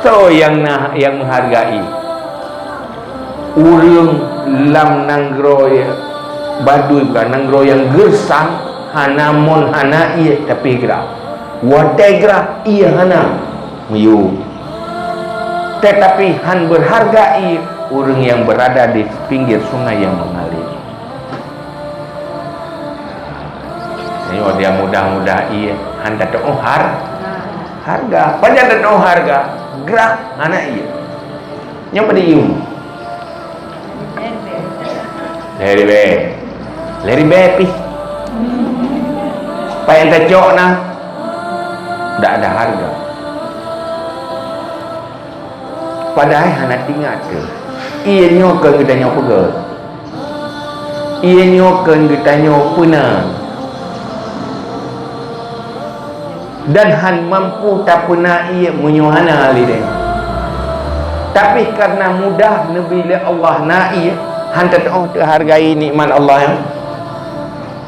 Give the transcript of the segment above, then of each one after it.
So yang menghargai urang lam nanggro Baduy bukan nanggro yang gersang hanamun hana ia tapi gerak wadai gerak ia hana meyu tetapi han berhargai orang yang berada di pinggir sungai yang mengalir. Ini dia mudah-mudah ia han tak tahu harga pada tak tahu harga gerak hana ia yang pada iu Leri bepi apa yang tercok nah tak ada harga padahal hana tinggal ke ia nyokan kita nyok pegal ia nyokan kita nyok punang dan han mampu tak pernah ia menyuhana alih tapi karena mudah nabila Allah na'i han tak terhargai nikmat Allah yang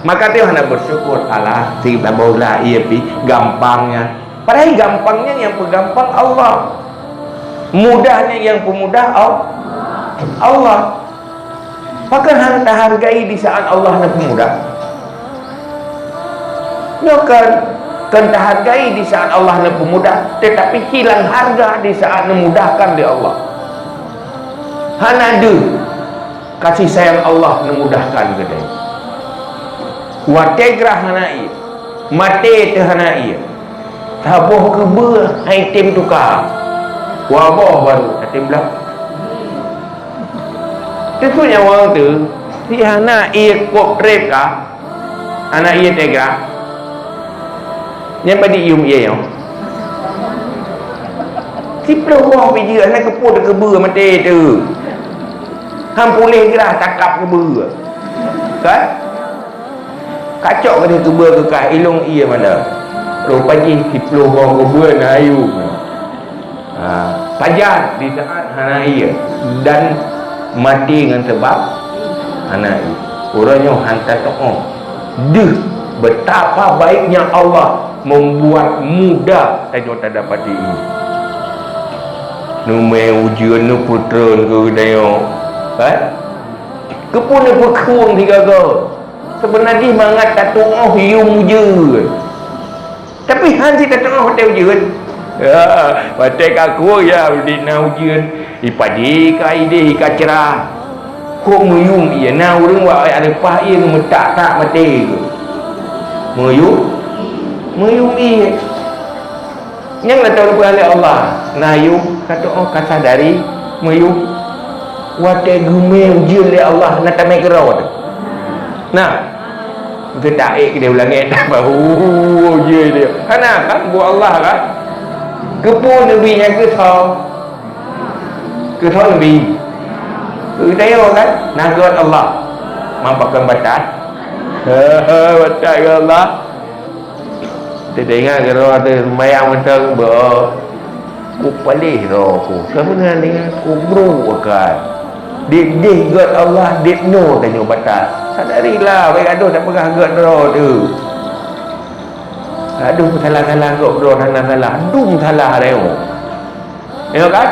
maka dia hendak bersyukur Allah kita bola ia pi gampangnya padahal gampangnya yang pegampang Allah mudahnya yang pemudah Allah maka hendak hargai di saat Allah nak pemudah nyokan kan hargai di saat Allah nak pemudah tetapi hilang harga di saat memudahkan di Allah hanadu kasih sayang Allah memudahkan ke dia wategrah hanai mate te hanai taboh ke ber hai tim tukar wabah baru tim belak itu yang orang tu si hana ia kop rep ka anak ia tegra yang pada ium ia yang si peluang biji anak keput ke ber mate tu ham boleh gerah cakap ke ber kan kacok ke dia kebur ke kah ilung ia mana rupanya hiploh orang kebur na ayu pajat di saat hana ia dan mati dengan sebab hana ia orangnya hantar to'ong betapa baiknya Allah membuat mudah tajuk tak dapat ini numai ujian nu putra ke dayo kan kepun ni berkuang tiga go sebenarnya mangat tak tengok hiung je tapi hansi tak tengok hotel je batik aku ya di naujian ipadi ka ide ka cerah kok muyung ia na urang wa ada pah ia metak tak mati muyung ia yang la tahu oleh Allah nayu kata kata dari muyung wate gume ujian oleh Allah nak tamai kerau nah kita dia ulangi dah bahu je dia kana kan buat Allah kan kepo nabi yang ke thau nabi tayo kan nagot Allah mampakan batas batas Allah dengar kalau ada mayang mentang ku palih roh ku sebenarnya dengan kubru akan Dik God Allah dik no tanya batas sadarilah baik aduh tak pernah God roh tu aduh salah-salah God roh salah-salah aduh salah dia tengok kan